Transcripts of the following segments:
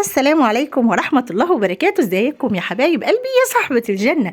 السلام عليكم ورحمة الله وبركاته. ازيكم يا حبايب قلبي يا صاحبة الجنة؟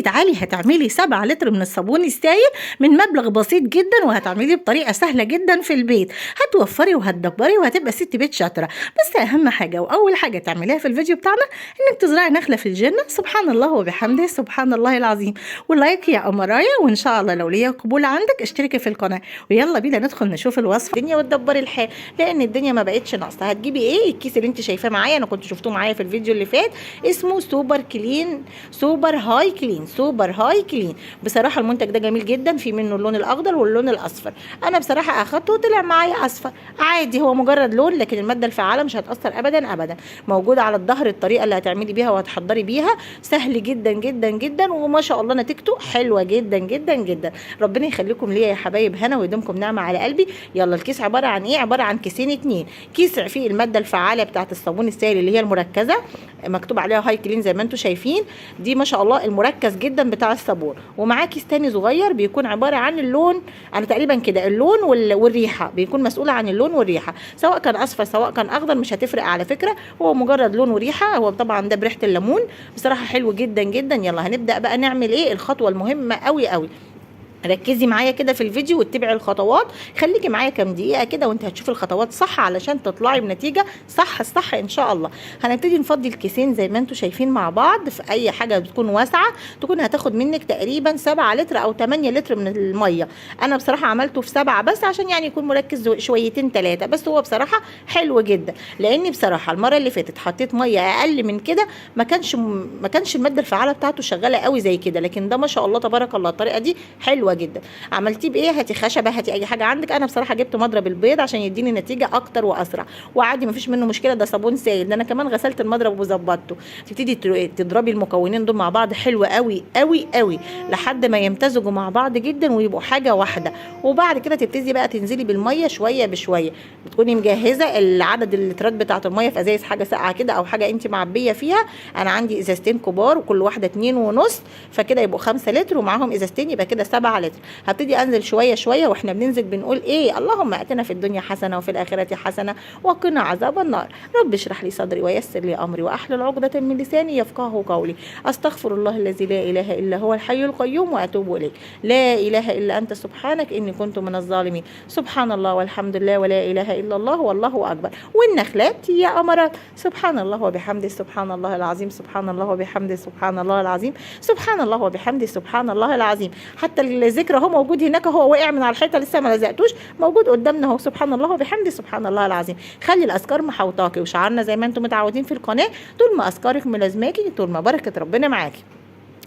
تعالي هتعملي 7 لتر من الصابون السائل من مبلغ بسيط جدا، وهتعمليه بطريقة سهلة جدا في البيت. هتوفري وهتدبري وهتبقى ست بيت شاطرة. بس أهم حاجة وأول حاجة تعمليها في الفيديو بتاعنا إنك تزرعي نخلة في الجنة. سبحان الله وبحمده سبحان الله العظيم. واللايك يا قمرايا، وإن شاء الله لو ليا قبول عندك اشتركي في القناة. ويلا بينا ندخل نشوف الوصفة الدنيا وتدبري الحال، لأن الدنيا ما بقتش ناقصة. هتجيبي إيه؟ الكيس اللي أنت شايفاه معايا، انا كنت شفتوه معايا في الفيديو اللي فات، اسمه سوبر كلين، سوبر هاي كلين، سوبر هاي كلين. بصراحه المنتج ده جميل جدا، في منه اللون الاخضر واللون الاصفر. انا بصراحه اخدته وطلع معايا اصفر عادي، هو مجرد لون، لكن الماده الفعاله مش هتاثر ابدا ابدا. موجوده على الظهر الطريقه اللي هتعملي بيها وهتحضري بيها، سهل جدا جدا جدا، وما شاء الله نتيجته حلوه جدا جدا جدا. ربنا يخليكم ليا يا حبايب هنا ويدومكم نعمه على قلبي. يلا الكيس عباره عن ايه؟ عباره عن كيسين 2 كيس فيه الماده الفعاله بتاعه الصابون السائل اللي هي المركزه، مكتوب عليها هاي كلين زي ما انتم شايفين، دي ما شاء الله المركز جدا بتاع الصابون. ومعاه كيس تاني صغير بيكون عباره عن اللون، انا تقريبا كده اللون والريحه، بيكون مسؤوله عن اللون والريحه، سواء كان اصفر سواء كان اخضر مش هتفرق على فكره، هو مجرد لون وريحه. هو طبعا ده بريحه الليمون، بصراحه حلو جدا جدا. يلا هنبدا بقى نعمل ايه؟ الخطوه المهمه قوي قوي. ركزي معايا كده في الفيديو واتبعي الخطوات، خليكي معايا كام دقيقه كده وانت هتشوفي الخطوات صح علشان تطلعي بنتيجه صح ان شاء الله. هنبتدي نفضي الكيسين زي ما انتم شايفين مع بعض في اي حاجه بتكون واسعه، تكون هتاخد منك تقريبا 7 لتر او 8 لتر من الميه. انا بصراحه عملته في 7 بس عشان يعني يكون مركز شويتين 3، بس هو بصراحه حلو جدا، لاني بصراحه المره اللي فاتت حطيت ميه اقل من كده، ما كانش الماده الفعاله بتاعته شغاله قوي زي كده، لكن ده ما شاء الله تبارك الله الطريقه دي حلوه جدا. عملتيه بايه؟ هاتي خشبه، هاتي اي حاجه عندك. انا بصراحه جبت مضرب البيض عشان يديني نتيجه اكتر واسرع، وعادي مفيش منه مشكله، ده صابون سائل، ده انا كمان غسلت المضرب وظبطته. تبتدي تضربي المكونين دول مع بعض حلو قوي قوي قوي لحد ما يمتزجوا مع بعض جدا ويبقوا حاجه واحده. وبعد كده تبتدي بقى تنزلي بالميه شويه بشويه، بتكوني مجهزه العدد اللترات بتاعه الميه في ازايز حاجه ساقعه كده او حاجه انت معبيه فيها. انا عندي ازازتين كبار وكل واحده 2.5، فكده يبقوا 5 لتر، ومعاهم ازازتين يبقى كده 7 لتر. هبتدي انزل شويه شويه، واحنا بننزل بنقول ايه؟ اللهم اتنا في الدنيا حسنه وفي الاخره حسنه وقنا عذاب النار. رب اشرح لي صدري ويسر لي امري واحلل عقده من لساني يفقهوا قولي. استغفر الله الذي لا اله الا هو الحي القيوم واتوب اليه. لا اله الا انت سبحانك اني كنت من الظالمين. سبحان الله والحمد لله ولا اله الا الله والله اكبر. والنخلات يا امرات، سبحان الله وبحمده سبحان الله العظيم، سبحان الله وبحمده سبحان الله العظيم، سبحان الله وبحمده سبحان الله العظيم. حتى الذكر اهو موجود هناك، هو وقع من على الحيطه لسه ما لزقتوش، موجود قدامنا اهو، سبحان الله وبحمده سبحان الله العظيم. خلي الاذكار محوطاكي وشعارنا زي ما انتم متعودين في القناه، طول ما اذكارك ملازماكي طول ما بركه ربنا معاكي.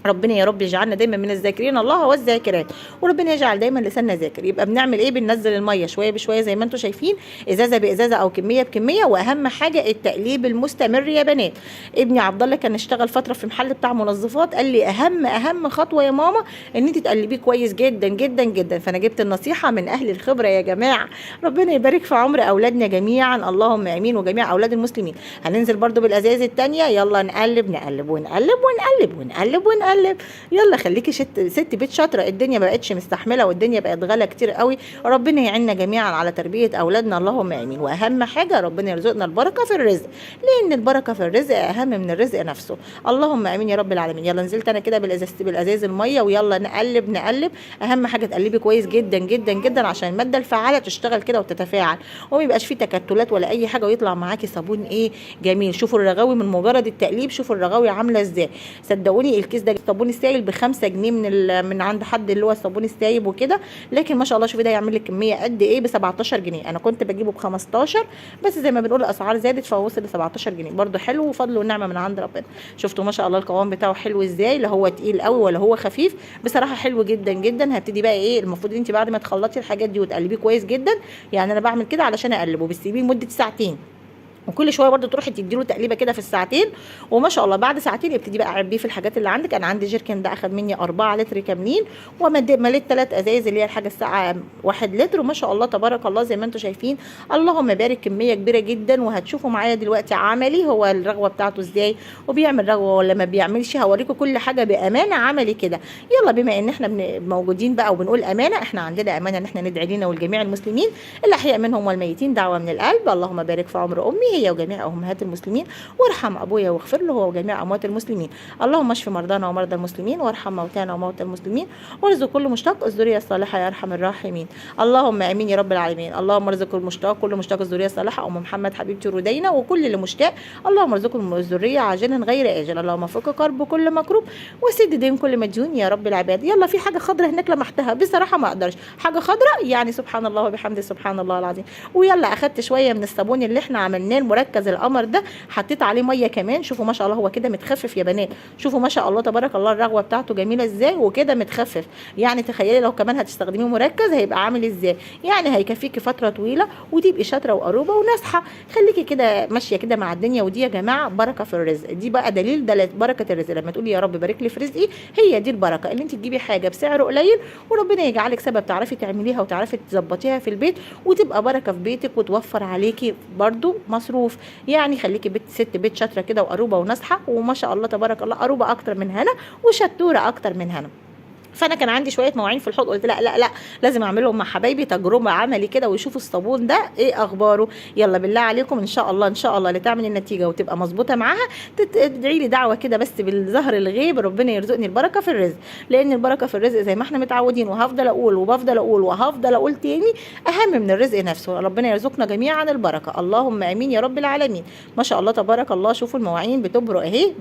ربنا يا رب يجعلنا دايما من الذاكرين الله والذاكرات، وربنا يجعل دايما لساننا ذاكر. يبقى بنعمل ايه؟ بننزل الميه شويه بشويه زي ما انتم شايفين، ازازه بازازه او كميه بكميه. واهم حاجه التقليب المستمر يا بنات. ابني عبد الله كان اشتغل فتره في محل بتاع منظفات، قال لي اهم خطوه يا ماما ان انت تقلبيه كويس جدا جدا جدا، فانا جبت النصيحه من اهل الخبره يا جماعه. ربنا يبارك في عمر اولادنا جميعا، اللهم امين، وجميع اولاد المسلمين. هننزل برده بالازاز الثانيه، يلا نقلب نقلب ونقلب ونقلب ونقلب ونقلب. يلا خليكي ست بيت شاطره، الدنيا ما بقتش مستحمله والدنيا بقت غلا كتير قوي. ربنا يعيننا جميعا على تربيه اولادنا، اللهم امين. واهم حاجه ربنا يرزقنا البركه في الرزق، لان البركه في الرزق اهم من الرزق نفسه، اللهم امين يا رب العالمين. يلا نزلت انا كده بالازاز الميه، ويلا نقلب نقلب. اهم حاجه تقلبي كويس جدا جدا جدا عشان الماده الفعاله تشتغل كده وتتفاعل، وما يبقاش فيه تكتلات ولا اي حاجه، ويطلع معاكي صابون ايه جميل. شوفوا الرغاوي من مجرد التقليب، شوفوا الرغاوي عامله ازاي. صدقوني الكيس ده الصابون السائل ب5 جنيه من عند حد اللي هو الصابون السايب وكده، لكن ما شاء الله شوفي ده يعمل لك كميه قد ايه، ب17 جنيه. انا كنت بجيبه ب15، بس زي ما بنقول الاسعار زادت فهو وصل ل17 جنيه برده، حلو وفضل ونعمه من عند ربنا. شفتوا ما شاء الله القوام بتاعه حلو ازاي، لا هو تقيل قوي ولا هو خفيف، بصراحه حلو جدا جدا. هبتدي بقى ايه؟ المفروض انت بعد ما تخلطي الحاجات دي وتقلبيه كويس جدا، يعني انا بعمل كده علشان اقلبه، بتسيبيه لمده ساعتين، وكل شويه برده تروحي تديله تقليبه كده في الساعتين. وما شاء الله بعد ساعتين يبتدي بقى اعبيه في الحاجات اللي عندك. انا عندي جيركن ده اخد مني 4 لتر كاملين، ومليت 3 ازايز اللي هي الحاجه الساعه 1 لتر، وما شاء الله تبارك الله زي ما انتم شايفين، اللهم بارك، كميه كبيره جدا. وهتشوفوا معايا دلوقتي عملي هو الرغوه بتاعته ازاي، وبيعمل رغوه ولا ما بيعملش. هوريكم كل حاجه بامانه عملي كده. يلا بما ان احنا موجودين بقى وبنقول امانه، احنا عندنا امانه ان احنا ندعي لنا ولجميع المسلمين الاحياء منهم والميتين دعوه من القلب. اللهم بارك في عمر امي، هي وجميع امهات المسلمين، وارحم ابويا واغفر له هو وجميع اموات المسلمين. اللهم اشف مرضانا ومرضى المسلمين، وارحم موتانا وموتى المسلمين، وارزق كل مشتاق الذريه الصالحه يا ارحم الراحمين. اللهم امين يا رب العالمين. اللهم ارزق المشتاق كل مشتاق الذريه الصالحه، ام محمد حبيبتي رودينا وكل اللي مشتاق، اللهم ارزقهم الذريه عاجلا غير اجل. اللهم فك كرب كل مكروب، وسد دين كل مديون يا رب العباد. يلا في حاجه خضراء هناك لمحتها بصراحه ما اقدرش، حاجه خضراء يعني سبحان الله وبحمده سبحان الله العظيم. ويلا اخدت شويه من الصابون اللي احنا عملناه المركز القمر ده، حطيت عليه ميه كمان. شوفوا ما شاء الله هو كده متخفف يا بنات، شوفوا ما شاء الله تبارك الله الرغوه بتاعته جميله ازاي وكده متخفف. يعني تخيلي لو كمان هتستخدميه مركز هيبقى عامل ازاي، يعني هيكفيكي فتره طويله وتبقي شاطره وقروبه وناصحه. خليكي كده ماشيه كده مع الدنيا، ودي يا جماعه بركه في الرزق. دي بقى دليل بركه الرزق، لما تقولي يا رب بارك لي في رزقي، هي دي البركه اللي انت تجيبي حاجه بسعر قليل وربنا يجعلك سبب تعرفي تعمليها وتعرفي تظبطيها في البيت، وتبقى بركه في بيتك وتوفر عليكي برضو مصروف. يعني خليكي ست بيت شاطره كده وقروبه وناصحه، وما شاء الله تبارك الله قروبه اكتر من هنا وشطوره اكتر من هنا. فانا كان عندي شويه مواعين في الحوض، قلت لا لا لا لازم اعملهم مع حبايبي تجربه عملي كده ويشوفوا الصابون ده ايه اخباره. يلا بالله عليكم ان شاء الله ان شاء الله اللي تعمل النتيجه وتبقى مظبوطه معاها تدعي لي دعوه كده بس بالظهر الغيب، ربنا يرزقني البركه في الرزق، لان البركه في الرزق زي ما احنا متعودين، وهفضل اقول وبفضل اقول وهفضل اقول تاني، اهم من الرزق نفسه. ربنا يرزقنا جميعا البركه، اللهم امين يا رب العالمين. ما شاء الله تبارك الله. شوفوا المواعين بتبرق اهي،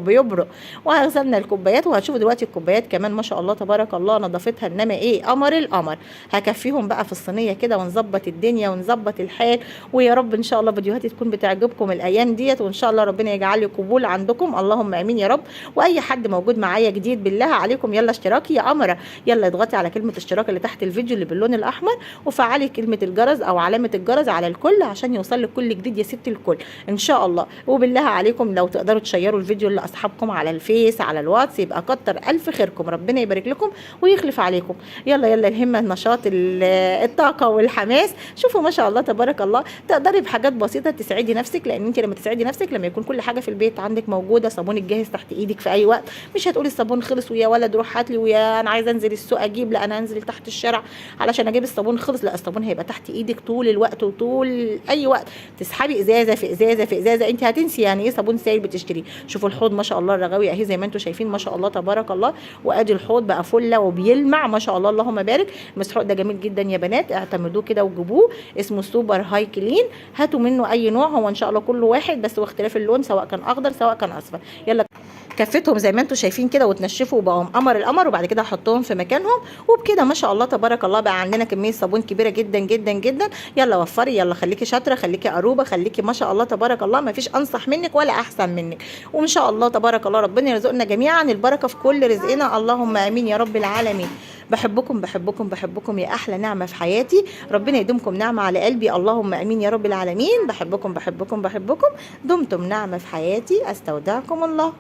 بيبرق. وغسلنا الكوبايات، وهتشوفوا دلوقتي الكوبايات كمان ما شاء الله تبارك الله نظافتها انما ايه قمر القمر. هكفيهم بقى في الصينيه كده ونظبط الدنيا ونظبط الحال. ويا رب ان شاء الله فيديوهاتي تكون بتعجبكم الايام ديت، وان شاء الله ربنا يجعل لي قبول عندكم، اللهم امين يا رب. واي حد موجود معايا جديد بالله عليكم يلا اشتراكي يا قمره، يلا اضغطي على كلمه اشتراك اللي تحت الفيديو اللي باللون الاحمر، وفعلي كلمه الجرس او علامه الجرس على الكل عشان يوصل لك كل جديد يا ست الكل ان شاء الله. وبالله عليكم لو تقدروا تشيروا الفيديو لاصحابكم على الفيس على الواتس يبقى كتر الف خيركم، ربنا يبارك لكم ويخلف عليكم. يلا الهمه النشاط الطاقه والحماس. شوفوا ما شاء الله تبارك الله تقدري بحاجات بسيطه تسعدي نفسك، لان انت لما تسعدي نفسك لما يكون كل حاجه في البيت عندك موجوده، صابونك جاهز تحت ايدك في اي وقت، مش هتقولي الصابون خلص ويا ولد روح هات لي ويا انا عايزه انزل السوق اجيب، لا انا هنزل تحت الشارع علشان اجيب الصابون خلص، لا الصابون هيبقى تحت ايدك طول الوقت وطول اي وقت. تسحبي ازازه في ازازه في ازازه انت هتنسي يعني ايه صابون سائل بتشتريه. شوفوا الحوض ما شاء الله الرغاوي اهي زي ما انتم شايفين ما شاء الله تبارك الله، وادي الحوض بقى فله وبيلمع ما شاء الله اللهم بارك. المسحوق ده جميل جدا يا بنات، اعتمدوه كده وجيبوه، اسمه سوبر هاي كلين، هاتوا منه اي نوع، هو ان شاء الله كله واحد بس واختلاف اللون سواء كان اخضر سواء كان اصفر. يلا كفتهم زي ما انتم شايفين كده وتنشفوا وبقوا قمر القمر، وبعد كده هحطهم في مكانهم، وبكده ما شاء الله تبارك الله بقى عندنا كميه صابون كبيره جدا جدا جدا. يلا وفري، يلا خليكي شاطره، خليكي قروبه، خليكي ما شاء الله تبارك الله ما فيش انصح منك ولا احسن منك، وان شاء الله تبارك الله ربنا يرزقنا جميعا البركه في كل رزقنا، اللهم امين يا رب العالمين. بحبكم بحبكم بحبكم يا احلى نعمه في حياتي، ربنا يديمكم نعمه على قلبي، اللهم امين يا رب العالمين. بحبكم بحبكم بحبكم، دمتم نعمه في حياتي، استودعكم الله.